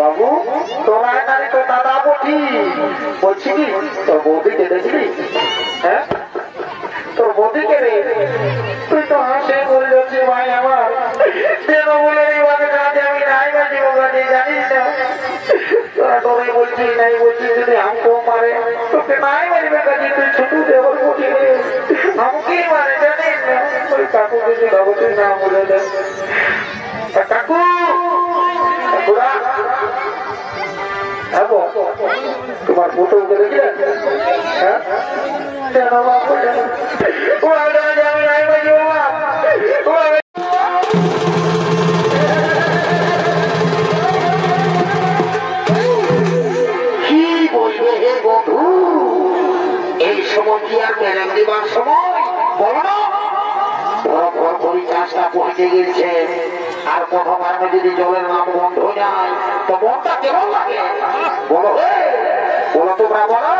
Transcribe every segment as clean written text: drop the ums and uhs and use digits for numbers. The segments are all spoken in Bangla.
বাবু তোরা নারী তো দাদা বলছি বলছি কি তোর বৌদি কেঁদেছিলি? হ্যাঁ তোর বৌদি কেঁদে তুই তো হাসে বলে যাচ্ছি ভাই আমার যেন বলে আমি নাই বাজি ওখানে জানিস না তোরা তোরাই বলছিস নাই বলছিস যদি আমকেও মারে তোকে নাই মারবে কাজে তুই ছোট দেবর বলছি আমকেই মারে জানিস না ওই কাকু কিছু ভাবছিস না বলে দেন কাকু তোমার ফটো দেখলে কি বলবে হে বধূ এই সময় কি আর প্যারাম দেবার সময় বলো না চাষটা পৌঁছে গিয়েছে আর প্রথমার যদি জলের নাম বন্ধ যায় তো মনটা কেমন লাগে বলো বলো তোমরা বলো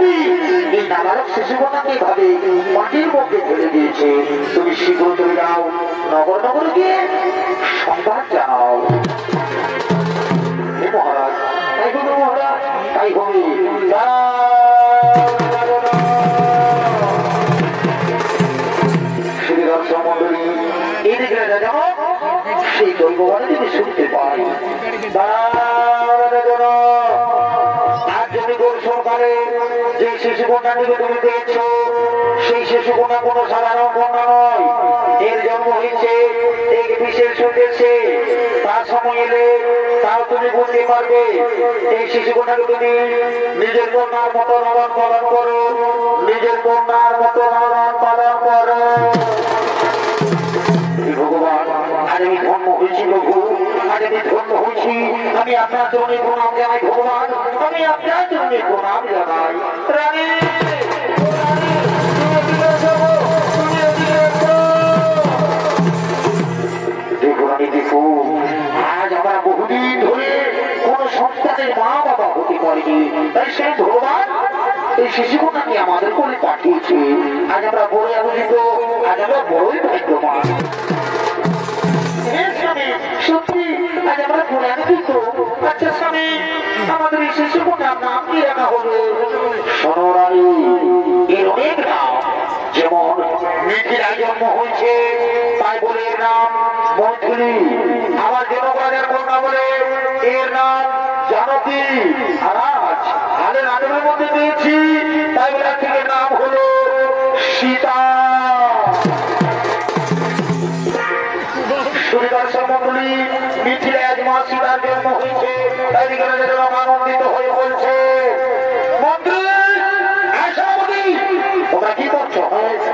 বৌদি এই নাবালক শিশুকন্যাকে ভাবে মাটির মধ্যে ফেলে দিয়েছে। তুমি শীঘ্র চলে যাও, নগর নগর গিয়ে সংবাদ জানাও। মহারাজ তাই হবে, মহারাজ তাই হবে। মন্ডলী এদিকে যেন সেই দৈববাণী যদি শুনতে পাই। আজ যদি গোল সরকারে যে শিশু কন্যাটিকে তুমি পেয়েছ, সেই শিশু কন্যা কোনো সাধারণ কন্যা নয়। এর জন্ম হয়েছে এক বিশেষ উদ্দেশ্যে। তার সময় এলে তাও তুমি বুঝতে পারবে। এই শিশু কন্যাকে তুমি নিজের কন্যার মতো লালন পালন করো, নিজের কন্যার মতো লালন পালন করো। ভগবান আজ আমি ধন্য হয়েছি, প্রভু আজ আমি ধন্য হয়েছি। আমি আপনার জন্য প্রণাম জানাই ভগবান, আমি আপনার জন্য প্রণাম জানাই। রানী দেখো, রানী দেখো, আজ আমরা বহুদিন ধরে কোন সন্তানের মা বাবা হতে পারিনি। তাই সেই ভগবান এই শিশুকন্যাকে আমাদের কোলে পাঠিয়েছে। আজ আমরা বড়ই আনন্দিত, আজ আমরা বড়ই ভাগ্যবান। সত্যি আজ আমরা বড় আনন্দিত। আচ্ছা স্বামী, আমাদের এই শিশুকন্যার নাম কি রাখা হবে? সোনারানী, এর অনেক নাম। যেমন মিথিলায় জন্ম হয়েছে তাই বলে এর নাম মৈথিলী। আমার জনপদের কন্যা বলে এর নাম জানকী। আর আজ হালের আদরের মধ্যে পেয়েছি তাই বলে থেকে নাম হলো সীতা। সুদর্শন মন্ডলী, মিথিলায় আজ মা সীতার জন্ম হয়েছে তাই আনন্দিত হয়ে বলছে, মন্ত্রী তোমরা কি করছো?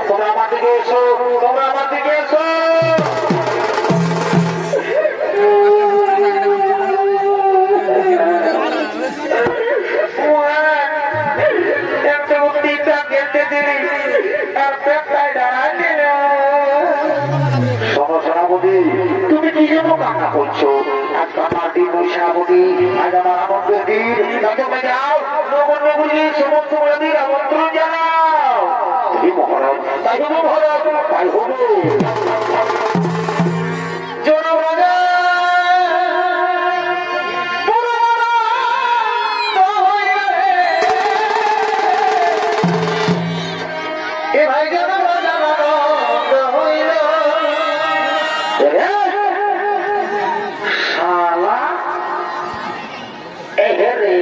তোমরা আমার দিকে এসো, তোমরা আমার দিকে এসো। তুমি কি জন্য কান্না করছো? আজ আমার দিন বৈশাখী, আজ আমার আনন্দের দিন। তোমরা যাও, নগর নগরী সমস্ত নদীর আমন্ত্রণ জানাও। মহারাজ তাই হবো, মহারাজ তাই হবো। জনরাজা এ ভাই জনরাজা হইল শালা এহেরে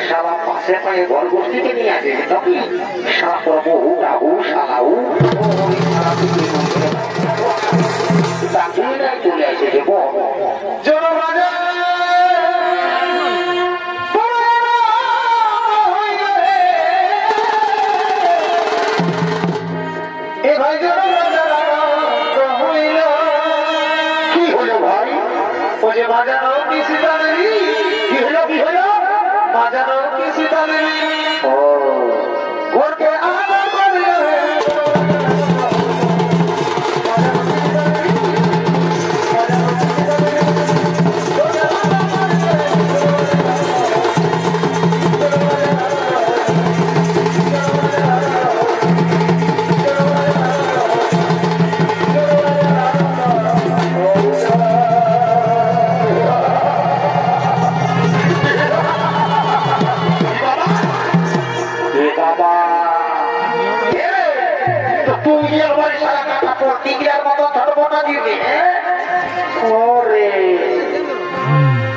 শালা পাশে পায়ে ঘর গোষ্ঠীকে নিয়ে আসে নাকি? শালা বহু রাহু শালাউ চলে এসেছে। জনরাজা এ ভাই জনরাজা হইল। কি হলো ভাই? ও যে বাজানো কি সীতাদেবী? কি হলো, কি হলো? বাজানো কি সীতাদেবী? ও ঘরকে আদর করল।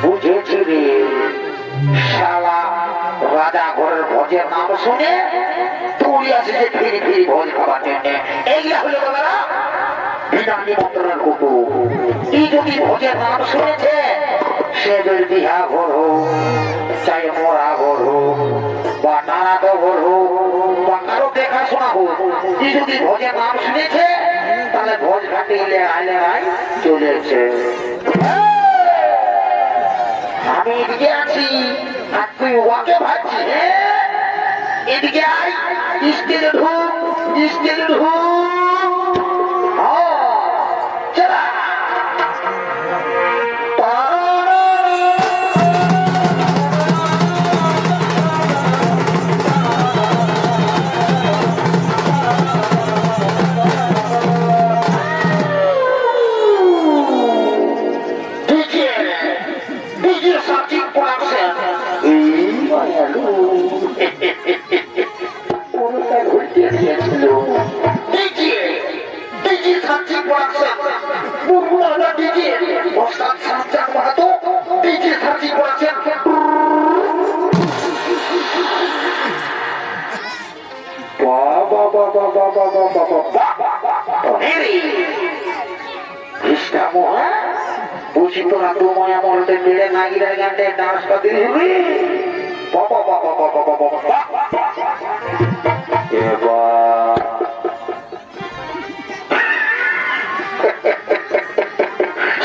বুঝেছি রে শালা, রাজা ঘরের ভোজের নাম শুনে দৌড়ি আসছে ফিরি ফিরি ভোজ খাবার জন্য। এইগুলা হলো দাদা বিনা নিমন্ত্রণের কুকুর। এই যদি ভোজের নাম শুনেছে, সে যদি বিহা ঘর হোক, চাই মরা ঘর হোক, বা নানা ঘর হোক, বা কারো দেখাশোনা হোক, এই যদি ভোজের নাম শুনেছে তাহলে ভোজ ঘাটে এলে আইলে আই চলেছে। আমি এদিকে আছি আর তুই ওকে ভাবছি। এদিকে আই, স্টেজে ঢুক, স্টেজে ঢুক। চলা সার্চিং প্রোডাকশন এই মায়ালু পুরোটা ঘুরিয়ে দিয়েছিল ডিজি সার্চিং প্রোডাকশন মুরগুলা ডিজি ওস্তাদ Sajjad Mahato DJ searching production বাবা বাবা বাবা বাবা বাবা বুঝি তোরা তোমায় আমলতে মেরে নাগিরা গানটা ডান্স করতে দিবি বাবা বাবা বাবা বাবা এবার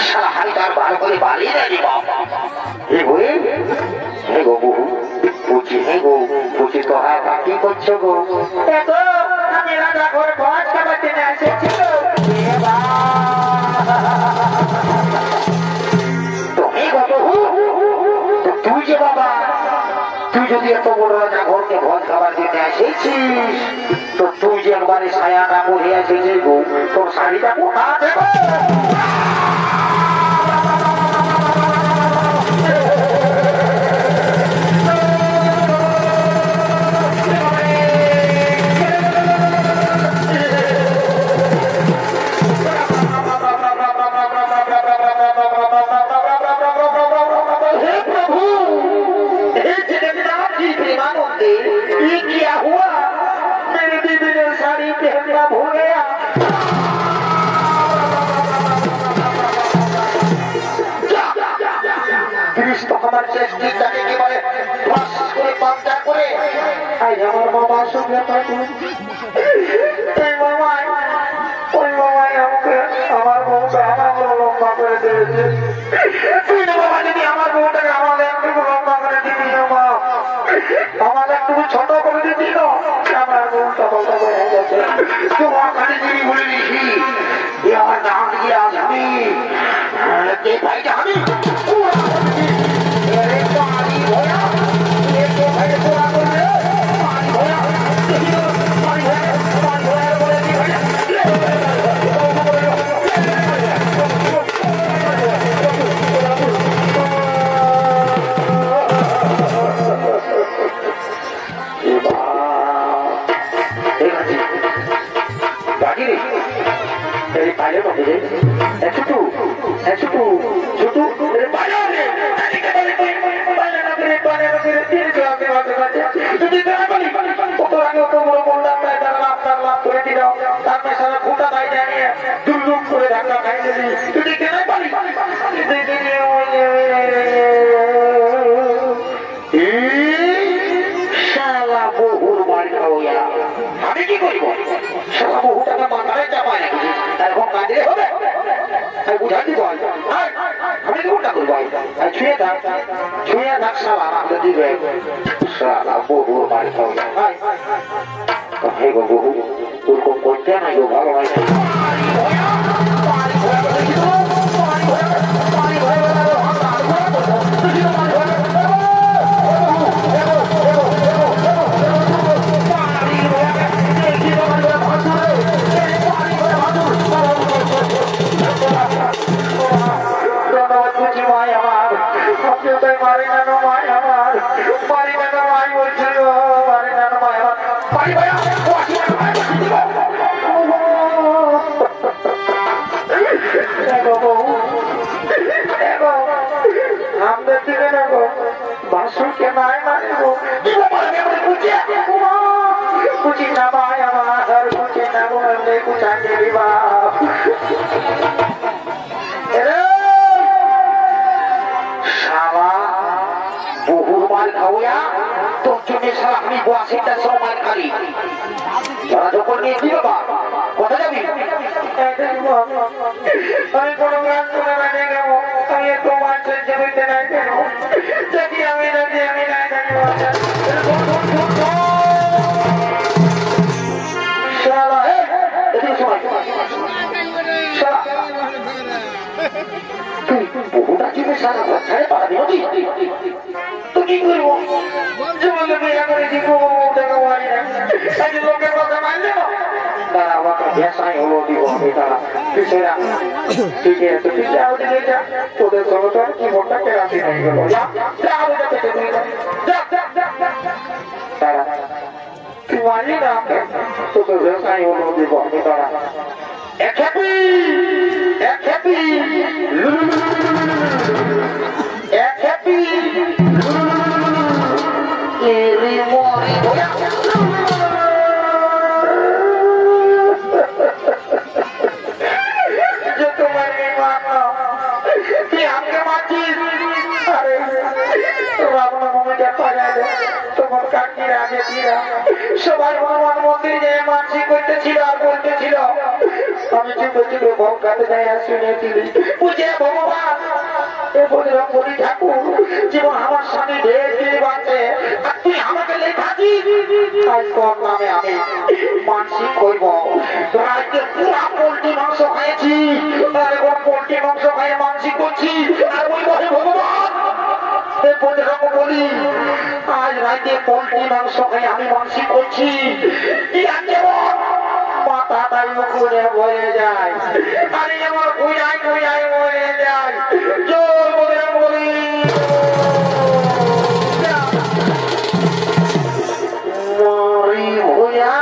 সারা হালকার ভালো করে বালিয়ে দেয়নি বাবা হে গো বহু বুঝি হে গো বুঝি তো হ্যাঁ কি করছো গো দেখো আমি রাজা ঘরে ভাত খাবার জন্য এসেছি তুই যে বাবা তুই যদি এত বড় রাজা ঘরকে ভোজ খাবার দিতে এসেছিস তো তুই যে একবারে ছায়াটা পরে এসেছিস গো তোর শাড়িটা কোথা দেবো আমার বাবার সঙ্গে আমার বউটা আমাকে লম্বা করে দিয়েছে তুই না বাবা যদি আমার বউটাকে আমাদের একটু লম্বা করে দিবি আমাদের একটু ছোট করে দিবি না আমার বউটা বলতে হয়ে গেছে তোমার খালি দিবি বলে দিছি আমার নাম দিয়ে আজ আমি ভাইটা আমি আমি কি করব সারা বহুটাকে মাথায় চাপায় নাকি এখন কাঁদলে হবে আমি বুঝাতে বল আমি কোনটা করবো ছুঁয়ে থাক সালা আমাকে দিবে সালা বহু বাড়ি খাওয়া হে গো বহু ওরকম করতে নাই গো ভগবান বহু মাল খাওয়া তোর জন্য সারা আমি বসেটা সব মাল খালি তারা যখন নিয়ে কি বাবা কোথা যাবি আমি কোনো গান শুনে বেড়ে গেবো আমি একটু মানুষের জমিতে নাই কেন যদি আমি নাই জানি বহুটা জীবনে সারা ঘর ছাড়ে পাড়াবি নদী তো কি করবো জীবনে বিয়া করে দিব লোকের কথা মানলে দাঁড়া আমাকে ভেসাই হলো দিব তারা পিছেরা ঠিক আছে তুই যাও দিকে যা তোদের সঙ্গে তো কি মনটা কেরাতে নেই গেল যা যা তারা তুই মানি না তোদের ভেসাই হলো দিব তারা এক হ্যাপি এক হ্যাপি এরি মরি जो तुम्हारे मानो कि आपके माची अरे रावण मुझे जाता जाए তোমার কাকি রাগে দিয়া সবাই ভগবান মন্দিরে যে মানসিক করতেছিল আর বলতেছিল আমি চুপে চুপে ভোগ খাতে যাই আর শুনেছিলি বুঝে ভগবান এ বলে বলি ঠাকুর জীবন আমার স্বামী ঢের দিয়ে বাঁচে আর তুই আমাকে লেখাছি তাই তোর নামে আমি মানসিক করব রাজ্যে পুরা পোল্ট্রি মাংস খাইছি আর এখন পোল্ট্রি মাংস খাইয়ে মানসিক করছি আর ওই বলে ভগবান বলি আজ রাতে পোল্ট্রি মাংস খাই আমি মানসিক করছি মাথাটাই ঘুরে বয়ে যায় আরে আমার ঘুরাই ঘুরাই বয়ে যায় জোর বলে বলি মারি ভুয়া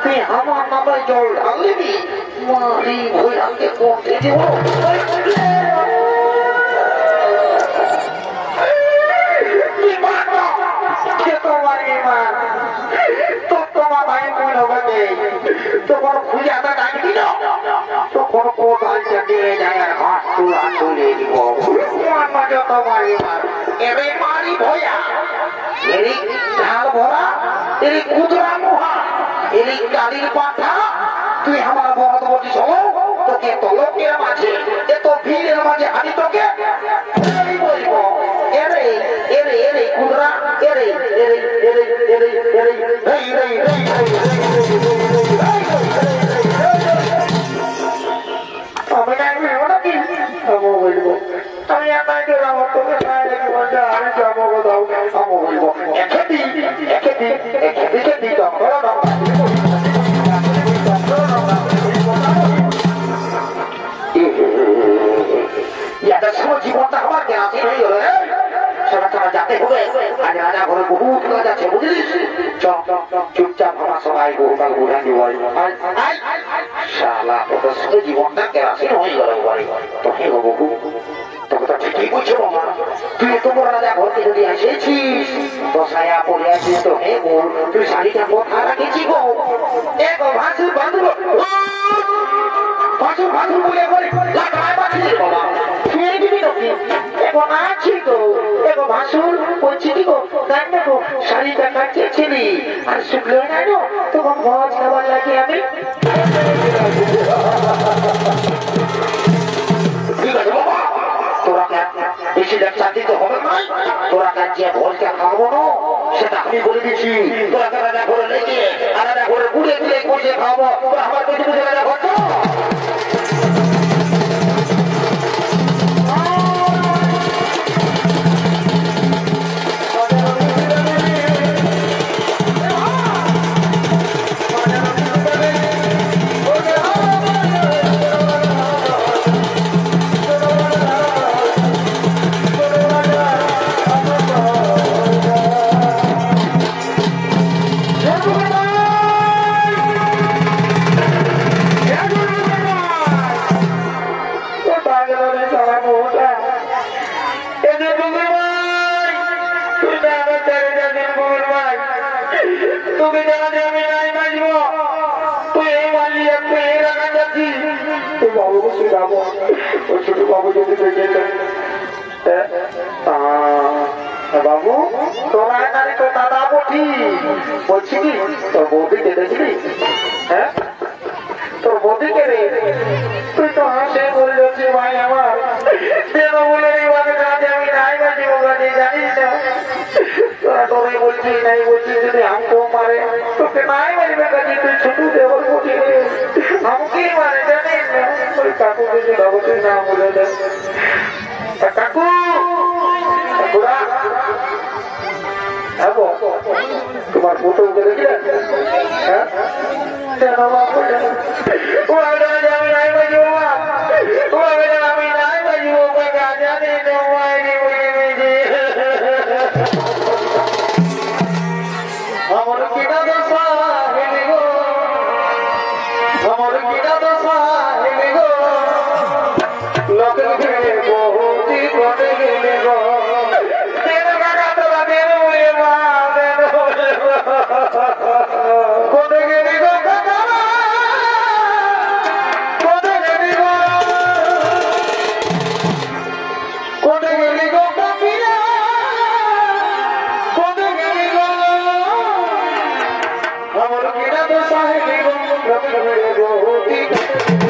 তুই আমার নামে জল ঢালবি মারি ভুয়াকে করতে দিব তখন খুঁজাটা ডাকি দিল তখন কোথায় চালিয়ে যায় আর হাত তুলা তুলে দিব যত মারি মার এরে মারি ভয়া এরি ঢাল ভরা এরি কুদরা মোহা এরি কালির পাঠা তুই আমার বড় বলছিস তোকে তো লোকের মাঝে এত ভিড়ের মাঝে আমি তোকে বলব এরে এরে এরে কুদরা এরে এরে এরে এরে এরে এই রে আমি বলবো আমি আপনাকে আমি যাবো কোথাও আমি বলবো একে জীবনটা আমার কেন হয়ে গেল সেটা যাতে হবে আজ রাজা ঘরে বহুত কাজ আছে বুঝলিস চুপচাপ আমার সবাই বহুকাল বোঝা দিব শালা তোদের সঙ্গে জীবনটা কেরাসিন হয়ে গেল তো হে গো বহু তোকে তো ঠিকই বুঝছো আমার তুই তোমার রাজা ঘরকে যদি এসেছিস তো সায়া পড়ে আছিস তো হে গো তুই শাড়িটা কোথা রাখেছি গো এ গো ভাসুর বাঁধব ভাসুর ভাসুর বলে বলে লাগায় বাঁধিস বাবা ফিরে দিবি তোকে এখন আছি তো এগো ভাসুর বলছি কি গো দেখ দেখো শাড়িটা কাটিয়েছিলি আর শুকলো না গো তখন ভজ খাবার লাগে আমি ঠিক আছে বাবা তোরা বেশি লেকচার দিতে হবে না তোরা যে ভজটা খাবো না সেটা আমি বলে দিচ্ছি তোরা রাজা করে লেগে আর রাজা করে গুড়ে গুড়ে করে খাবো তোরা আমার পেটে বুঝে রাজা করছো বাবু তোরা নারী তো দাদা বটি বলছি কি তোর বৌদিকে দেখলি হ্যাঁ তোর বৌদিকে রে তুই তো হাসে বলে যাচ্ছি ভাই আমার কেন বলে আমি নাই বাজি ওখানে জানিস না তোরা তোরে বলছিস নাই বলছিস যদি আমকেও মারে তোকে নাই মারবে কাজে তুই ছোট দেবর বটি আমাকে মারে জানিস না ওই কাকু কিছু অবশ্যই না বলে দেন কাকু কাকুরা তোমার পুতুলকে দেখলে হ্যাঁ কেন বাবু আমি নাই বাজবো আমি নাই বাজবো জানি আমার কিনা দশা হেলে গো আমার কিনা দশা হেলে গো লোকের ভিড়ে বহুতি ঘটে গেলে গো কোনে গেলি গো কোনে গেলি গো কোনে গেলি গো কাকিরা কোনে গেলি গো আমার কিনা তো সাহেব গো